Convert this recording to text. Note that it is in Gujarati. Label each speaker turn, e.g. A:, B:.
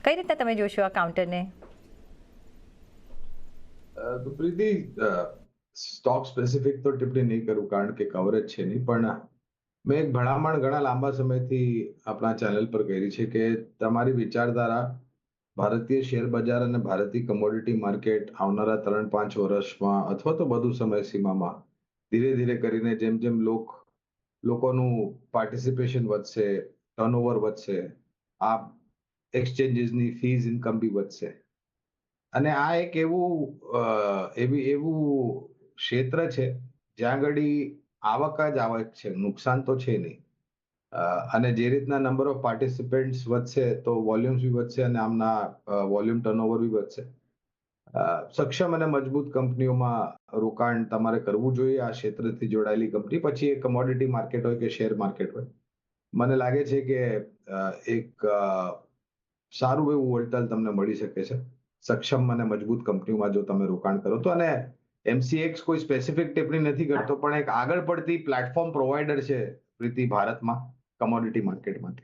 A: કઈ રીતના તમે જોશો આ કાઉન્ટરને?
B: તો પ્રીતિ, સ્ટોક સ્પેસિફિક તો ટિપ્પણી નહીં કરું કારણ કે કવરેજ છે નહીં, પણ મેં એક ભલામણ ઘણા લાંબા સમયથી આપણા ચેનલ પર કરી છે કે તમારી વિચારધારા ભારતીય શેર બજાર અને ભારતીય કમોડિટી માર્કેટ આવનારા 3-5 વર્ષમાં અથવા તો વધુ સમય સીમામાં ધીરે ધીરે કરીને જેમ જેમ લોકોનું પાર્ટિસિપેશન વધશે, ટર્નઓવર વધશે, આ એક્સચેન્જીસની ફીઝ ઇન્કમ બી વધશે. અને આ એક એવું ક્ષેત્ર છે જ્યાં આગળી આવક જ આવક છે, નુકસાન તો છે નહીં. અને જે રીતના નંબર ઓફ પાર્ટિસિપેન્ટ્સ વધશે તો વોલ્યુમ્સ બી વધશે અને આમના વોલ્યુમ ટર્નઓવર બી વધશે. સક્ષમ અને મજબૂત કંપનીઓમાં રોકાણ તમારે કરવું જોઈએ, આ ક્ષેત્રથી જોડાયેલી કંપની, પછી એ કમોડિટી માર્કેટ હોય કે શેર માર્કેટ હોય. મને લાગે છે કે એક સારું એવું વળતર તમને મળી શકે છે સક્ષમ અને મજબૂત કંપનીઓમાં જો તમે રોકાણ કરો તો. અને એમસીએક્સ કોઈ સ્પેસિફિક ટિપ્પણી નથી કરતો, પણ એક આગળ પડતી પ્લેટફોર્મ પ્રોવાઈડર છે પ્રીતિ ભારતમાં કમોડિટી માર્કેટ માટે.